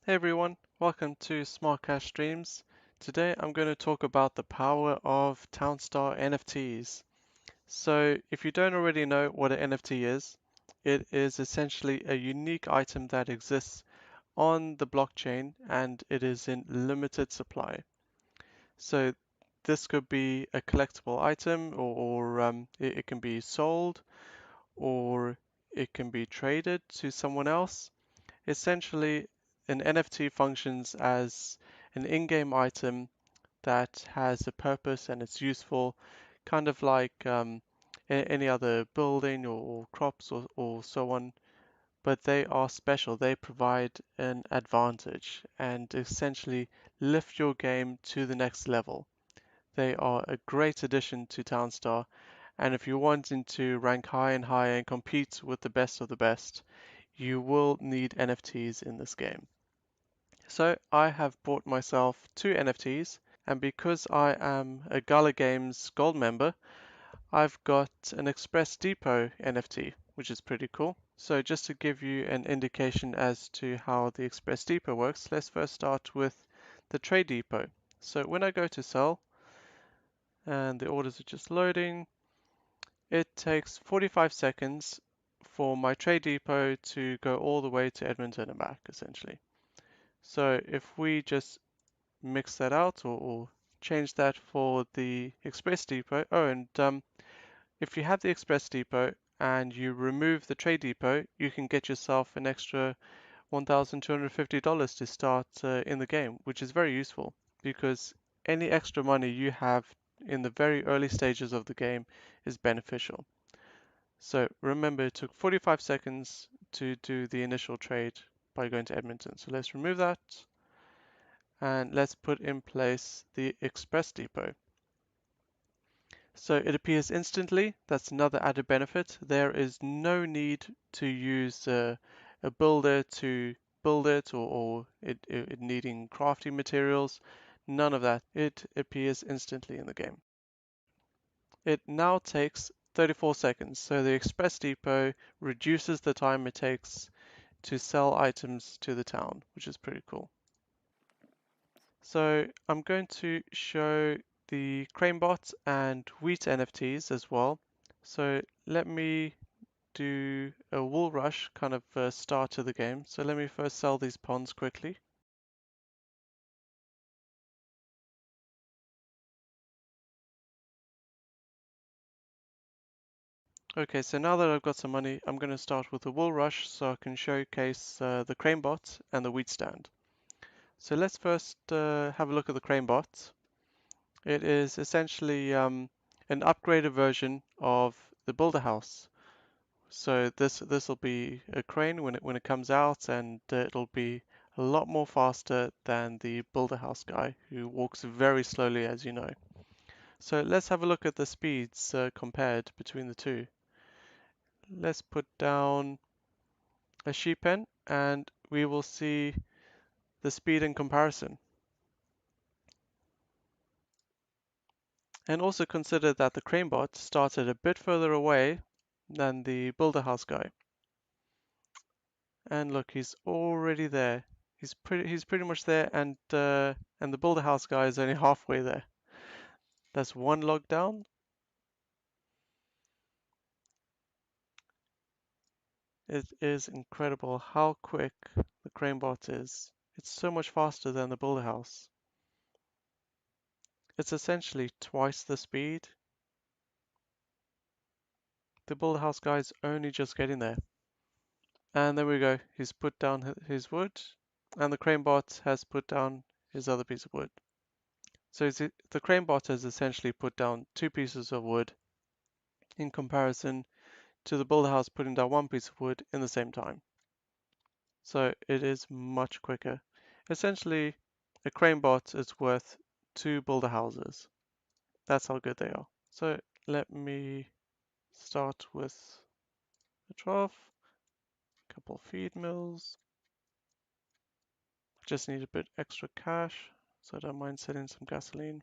Hey everyone, welcome to Smart Cash Streams. Today I'm going to talk about the power of townstar NFTs. So if you don't already know what an NFT is, it is essentially a unique item that exists on the blockchain and it is in limited supply. So this could be a collectible item or it can be sold or it can be traded to someone else. Essentially, an NFT functions as an in-game item that has a purpose and it's useful, kind of like any other building or crops or so on, but they are special. They provide an advantage and essentially lift your game to the next level. They are a great addition to Townstar, and if you're wanting to rank higher and higher and compete with the best of the best, you will need NFTs in this game. So I have bought myself two NFTs, and because I am a Gala Games gold member, I've got an Express Depot NFT, which is pretty cool. So just to give you an indication as to how the Express Depot works, let's first start with the Trade Depot. So when I go to sell, and the orders are just loading, it takes 45 seconds for my Trade Depot to go all the way to Edmonton and back, essentially. So if we just mix that out or change that for the Express Depot. Oh, and if you have the Express Depot and you remove the Trade Depot, you can get yourself an extra $1,250 to start in the game, which is very useful because any extra money you have in the very early stages of the game is beneficial. So remember, it took 45 seconds to do the initial trade by going to Edmonton. So let's remove that and let's put in place the Express Depot. So it appears instantly. That's another added benefit. There is no need to use a builder to build it or it needing crafting materials. None of that. It appears instantly in the game. It now takes 34 seconds. So the Express Depot reduces the time it takes to sell items to the town, which is pretty cool. So I'm going to show the CraneBot and wheat NFTs as well. So let me do a wool rush kind of start to the game. So let me first sell these ponds quickly. Okay, so now that I've got some money, I'm going to start with the wool rush so I can showcase the CraneBot and the wheat stand. So let's first have a look at the CraneBot. It is essentially an upgraded version of the Builder House. So this will be a crane when it comes out, and it'll be a lot more faster than the Builder House guy, who walks very slowly, as you know. So let's have a look at the speeds compared between the two. Let's put down a sheep pen, and we will see the speed in comparison. And also consider that the CraneBot started a bit further away than the Builder House guy. And look, he's already there. He's pretty much there, and the Builder House guy is only halfway there. That's one log down. It is incredible how quick the CraneBot is. It's so much faster than the Builder House. It's essentially twice the speed. The Builder House guy is only just getting there. And there we go. He's put down his wood, and the CraneBot has put down his other piece of wood. So the CraneBot has essentially put down two pieces of wood in comparison to the builder house putting down one piece of wood in the same time. So it is much quicker. Essentially, a CraneBot is worth two builder houses. That's how good they are. So let me start with a trough, a couple of feed mills. Just need a bit extra cash, so I don't mind selling some gasoline.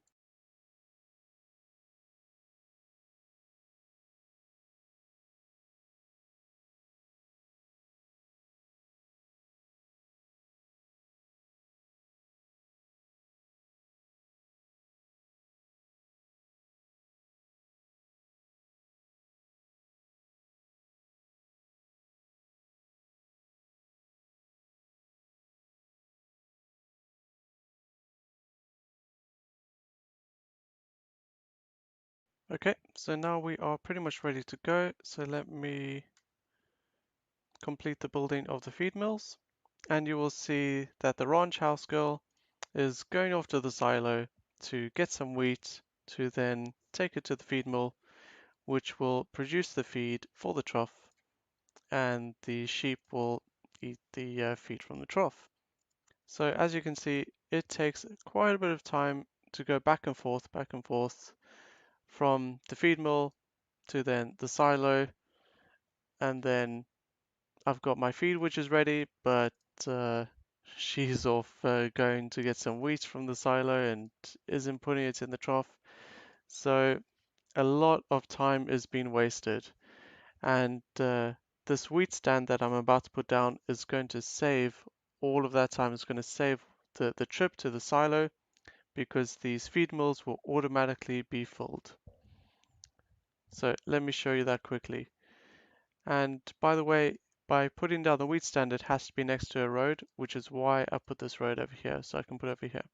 Okay, so now we are pretty much ready to go. So let me complete the building of the feed mills, and you will see that the ranch house girl is going off to the silo to get some wheat to then take it to the feed mill, which will produce the feed for the trough, and the sheep will eat the feed from the trough. So as you can see, it takes quite a bit of time to go back and forth from the feed mill to then the silo, and then I've got my feed which is ready, but uh, she's off going to get some wheat from the silo and isn't putting it in the trough. So a lot of time is being wasted, and this wheat stand that I'm about to put down is going to save all of that time. It's going to save the trip to the silo because these feed mills will automatically be filled. So let me show you that quickly. And by the way, by putting down the wheat stand, it has to be next to a road, which is why I put this road over here, so I can put it over here.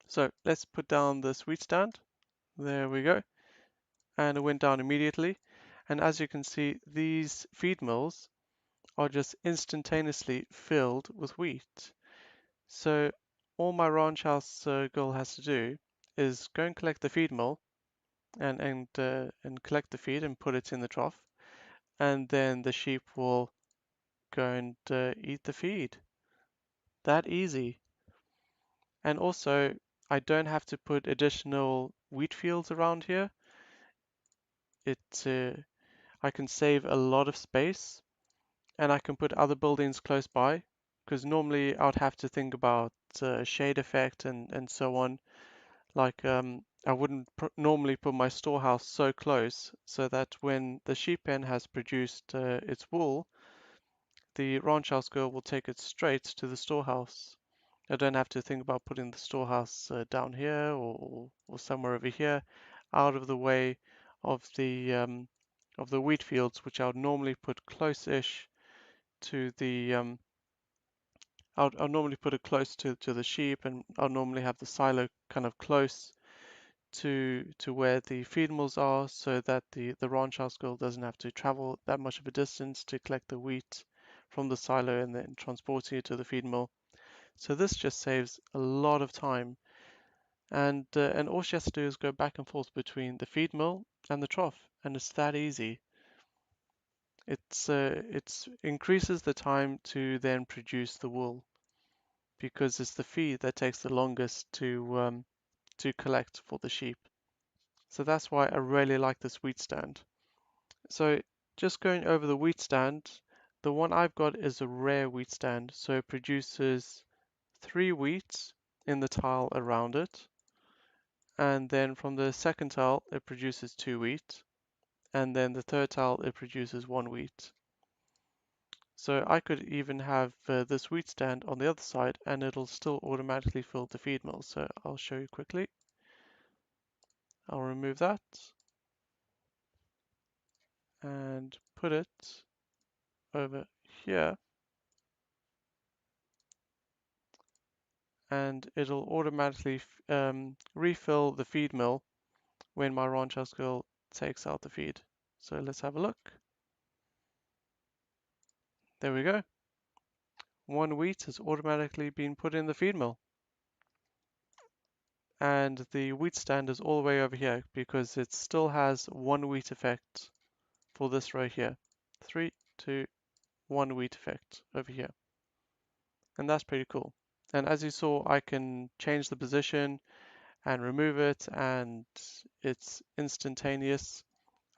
So let's put down this wheat stand. There we go. And it went down immediately. And as you can see, these feed mills are just instantaneously filled with wheat. So all my ranch house girl has to do is go and collect the feed mill and collect the feed and put it in the trough, and then the sheep will go and eat the feed. That easy. And also, I don't have to put additional wheat fields around here. It I can save a lot of space, and I can put other buildings close by, because normally I would have to think about shade effect and so on. Like I wouldn't normally put my storehouse so close so that when the sheep pen has produced its wool, the ranch house girl will take it straight to the storehouse. I don't have to think about putting the storehouse down here or somewhere over here, out of the way of the wheat fields, which I would normally put close-ish to the I'll normally put it close to the sheep, and I'll normally have the silo kind of close to where the feed mills are, so that the ranch house girl doesn't have to travel that much of a distance to collect the wheat from the silo and then transporting it to the feed mill. So this just saves a lot of time, and all she has to do is go back and forth between the feed mill and the trough, and it's that easy. It's increases the time to then produce the wool because it's the feed that takes the longest to collect for the sheep. So that's why I really like this wheat stand. So just going over the wheat stand, the one I've got is a rare wheat stand, so it produces 3 wheat in the tile around it, and then from the second tile it produces 2 wheat, and then the third tile it produces 1 wheat. So I could even have this wheat stand on the other side and it'll still automatically fill the feed mill. So I'll show you quickly. I'll remove that and put it over here, and it'll automatically refill the feed mill when my ranch house girl takes out the feed. So let's have a look. There we go. 1 wheat has automatically been put in the feed mill. And the wheat stand is all the way over here because it still has 1 wheat effect for this row here. 3, 2, 1 wheat effect over here. And that's pretty cool. And as you saw, I can change the position and remove it, and it's instantaneous.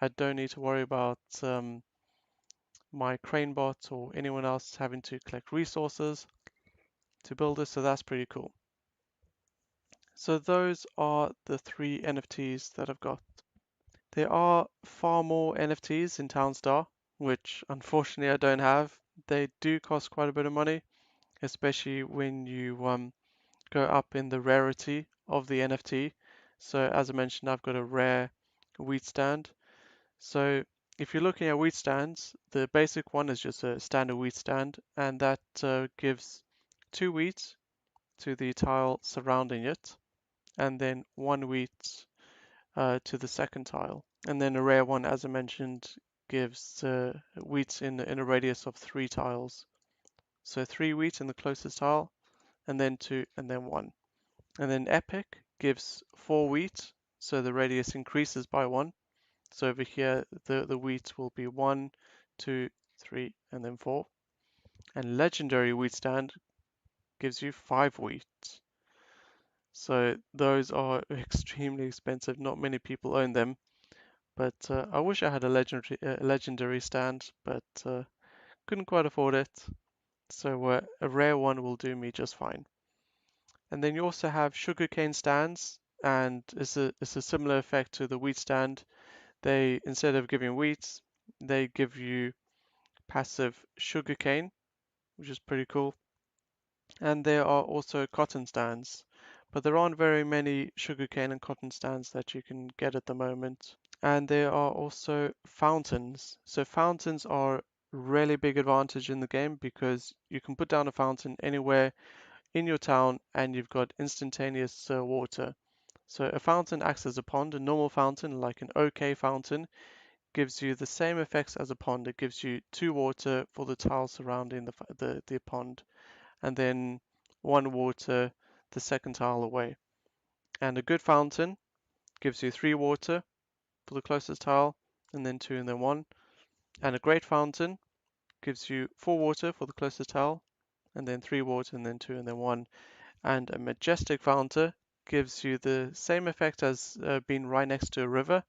I don't need to worry about my CraneBot or anyone else having to collect resources to build this, so that's pretty cool. So those are the 3 NFTs that I've got. There are far more NFTs in Townstar, which unfortunately I don't have. They do cost quite a bit of money, especially when you go up in the rarity of the NFT. So as I mentioned, I've got a rare wheat stand. So if you're looking at wheat stands, the basic one is just a standard wheat stand, and that gives 2 wheat to the tile surrounding it, and then 1 wheat to the second tile. And then a rare one, as I mentioned, gives wheat in a radius of 3 tiles. So 3 wheat in the closest tile, and then 2, and then 1. And then epic gives 4 wheat, so the radius increases by 1. So over here, the wheat will be 1, 2, 3, and then 4. And legendary wheat stand gives you 5 wheat. So those are extremely expensive. Not many people own them. But I wish I had a legendary stand, but couldn't quite afford it. So a rare one will do me just fine. And then you also have sugarcane stands, and it's a similar effect to the wheat stand. They, instead of giving wheat, they give you passive sugarcane, which is pretty cool. And there are also cotton stands, but there aren't very many sugarcane and cotton stands that you can get at the moment. And there are also fountains. So fountains are really big advantage in the game because you can put down a fountain anywhere in your town and you've got instantaneous water. So a fountain acts as a pond. A normal fountain, like an OK fountain, gives you the same effects as a pond. It gives you 2 water for the tile surrounding the pond, and then 1 water the second tile away. And a good fountain gives you 3 water for the closest tile, and then 2 and then 1. And a great fountain gives you 4 water for the closest tile, and then 3 water, and then 2 and then 1. And a majestic fountain gives you the same effect as being right next to a river.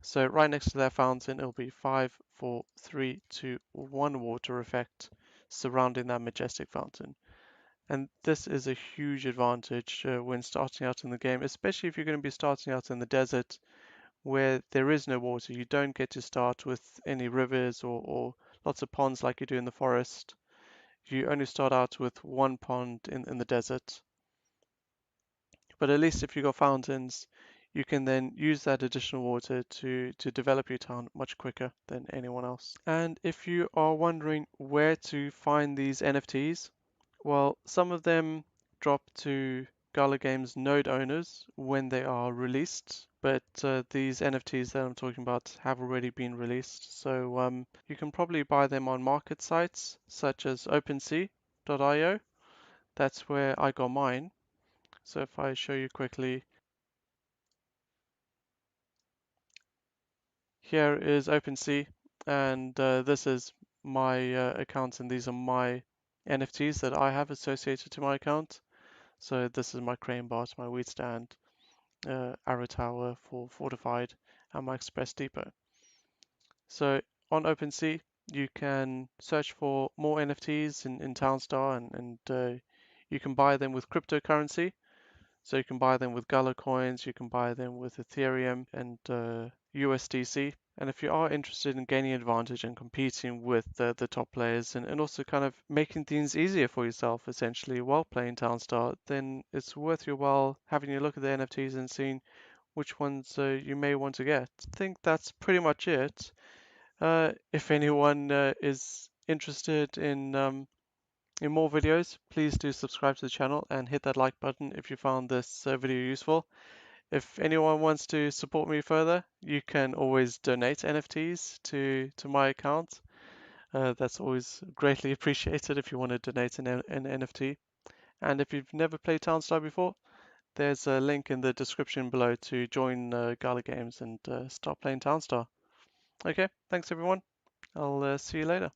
So right next to that fountain, it'll be 5, 4, 3, 2, 1 water effect surrounding that majestic fountain. And this is a huge advantage when starting out in the game, especially if you're going to be starting out in the desert where there is no water. You don't get to start with any rivers or lots of ponds like you do in the forest. You only start out with one pond in the desert. But at least if you've got fountains, you can then use that additional water to develop your town much quicker than anyone else. And if you are wondering where to find these NFTs, well, some of them drop to Gala Games node owners when they are released, but these NFTs that I'm talking about have already been released, so you can probably buy them on market sites such as OpenSea.io. That's where I got mine. So if I show you quickly, here is OpenSea, and this is my account, and these are my NFTs that I have associated to my account. So this is my CraneBot, my wheat stand, arrow tower for fortified, and my express depot. So on OpenSea, you can search for more NFTs in townstar, and you can buy them with cryptocurrency. So you can buy them with Gala Coins, you can buy them with Ethereum and USDC. And if you are interested in gaining advantage and competing with the top players and also kind of making things easier for yourself essentially while playing Townstar, then it's worth your while having a look at the NFTs and seeing which ones you may want to get. I think that's pretty much it. If anyone is interested in more videos, please do subscribe to the channel and hit that like button if you found this video useful. If anyone wants to support me further, you can always donate NFTs to my account. That's always greatly appreciated if you want to donate an NFT. And if you've never played Townstar before, there's a link in the description below to join Gala Games and start playing Townstar. Okay, thanks everyone. I'll see you later.